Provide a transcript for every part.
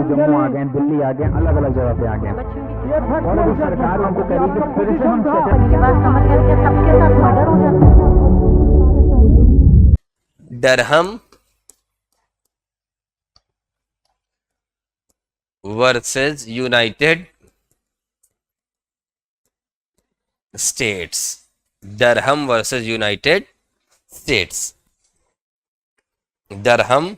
जम्मू आ गए, दिल्ली आ गए, अलग अलग जगह पे आ गए, और अभी सरकार उनको कह रही है कि फिर से हम मेरी बात समझ गए क्या? सबके साथ मर्डर हो जाता है। Durham versus United states, Durham versus United states, Durham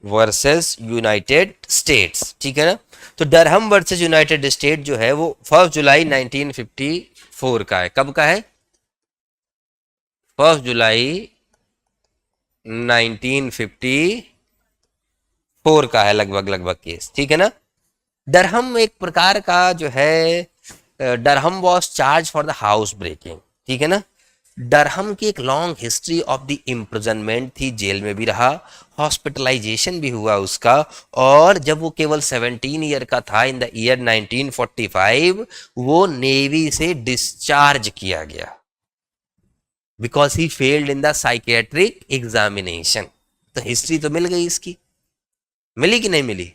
versus United states, ठीक है ना। तो डरहम वर्सेस यूनाइटेड स्टेट जो है वो 1 जुलाई 1954 का है। कब का है? 1 जुलाई 1954 का है लगभग लगभग केस, ठीक है ना। डरहम एक प्रकार का जो है, Durham was charged for the house breaking, ठीक है ना। डरहम की एक long history of the imprisonment थी, जेल में भी रहा, हॉस्पिटलाइजेशन भी हुआ उसका, और जब वो केवल 17 ईयर का था इन द ईयर 1945 वो नेवी से डिस्चार्ज किया गया because he failed in the psychiatric examination. तो हिस्ट्री तो मिल गई इसकी, मिली कि नहीं मिली?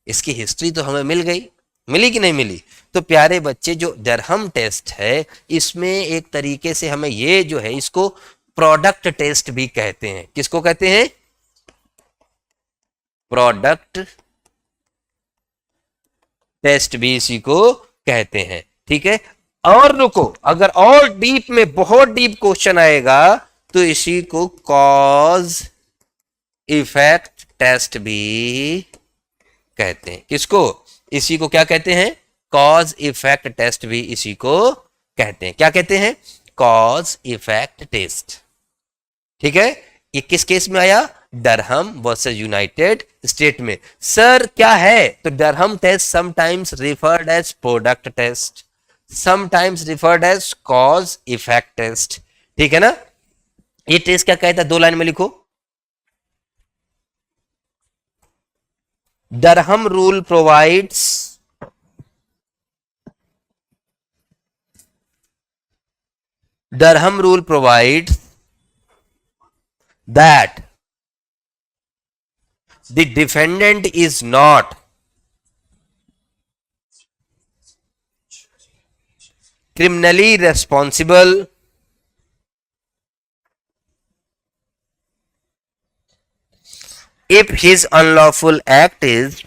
इसकी हिस्ट्री तो हमें मिल गई, मिली कि नहीं मिली? तो प्यारे बच्चे, जो डरहम टेस्ट है इसमें एक तरीके से हमें ये जो है इसको प्रोडक्ट टेस्ट भी कहते हैं। किसको कहते हैं? प्रोडक्ट टेस्ट भी इसी को कहते हैं, ठीक है। और रुको, अगर और डीप में बहुत डीप क्वेश्चन आएगा तो इसी को कॉज इफेक्ट टेस्ट भी कहते हैं। किसको? इसी को क्या कहते हैं? कॉज इफेक्ट टेस्ट भी इसी को कहते हैं। क्या कहते हैं? कॉज इफेक्ट टेस्ट, ठीक है। ये किस केस में आया? डरहम वर्सेस यूनाइटेड स्टेट में। सर क्या है? तो Durham test sometimes referred as product test, sometimes referred as cause effect test, ठीक है ना। ये टेस्ट क्या कहता है? 2 लाइन में लिखो। Durham rule provides that the defendant is not criminally responsible if his unlawful act is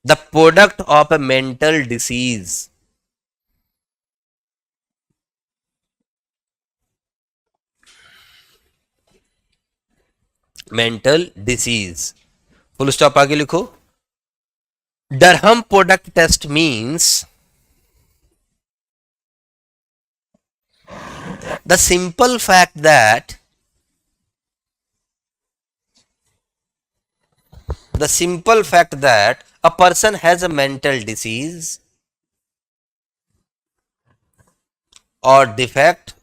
the product of a mental disease. Mental disease, full stop, आगे लिखो। Durham product test means the simple fact that a person has a mental disease or defect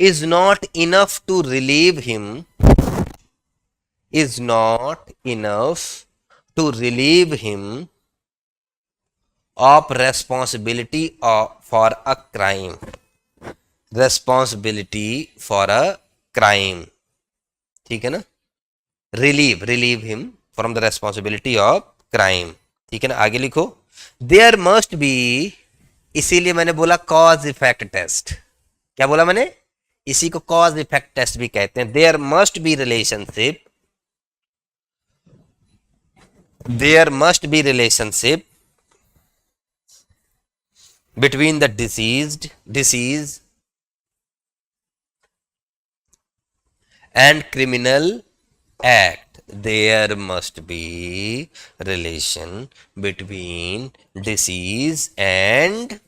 is not enough to relieve him of responsibility for a crime. ठीक है ना। Relieve him from the responsibility of crime, ठीक है ना। आगे लिखो। There must B, इसीलिए मैंने बोला कॉज इफेक्ट टेस्ट। क्या बोला मैंने? इसी को कॉज इफेक्ट टेस्ट भी कहते हैं। There must be relationship between the disease and criminal act. There must be relation between disease and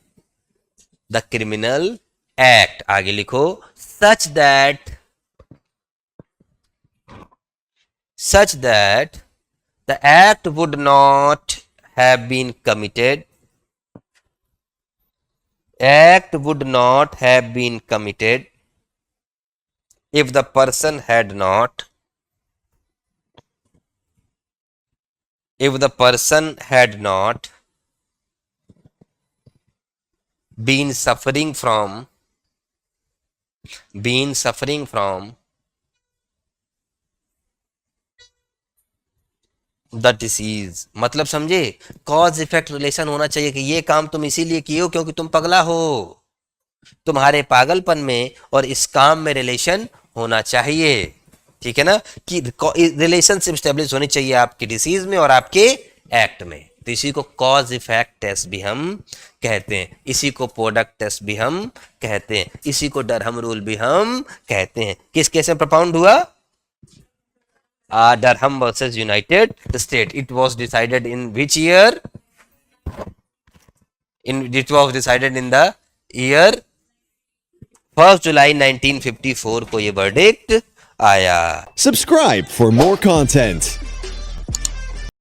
the criminal act. आगे लिखो। such that the act would not have been committed if the person had not been suffering from the disease. मतलब समझे, cause effect relation होना चाहिए कि ये काम तुम इसीलिए किए हो क्योंकि तुम पगला हो, तुम्हारे पागलपन में और इस काम में रिलेशन होना चाहिए। ठीक है ना, कि रिलेशनशिप स्टेब्लिश होनी चाहिए आपकी डिसीज में और आपके एक्ट में। तो इसी को कॉज इफेक्ट टेस्ट भी हम कहते हैं, इसी को प्रोडक्ट टेस्ट भी हम कहते हैं, इसी को डरहम रूल भी हम कहते हैं। किस केस में प्रपाउंड हुआ? Durham versus United States. It was decided in which year? It was decided in the year 1st July 1954 को ये verdict आया। Subscribe for more content.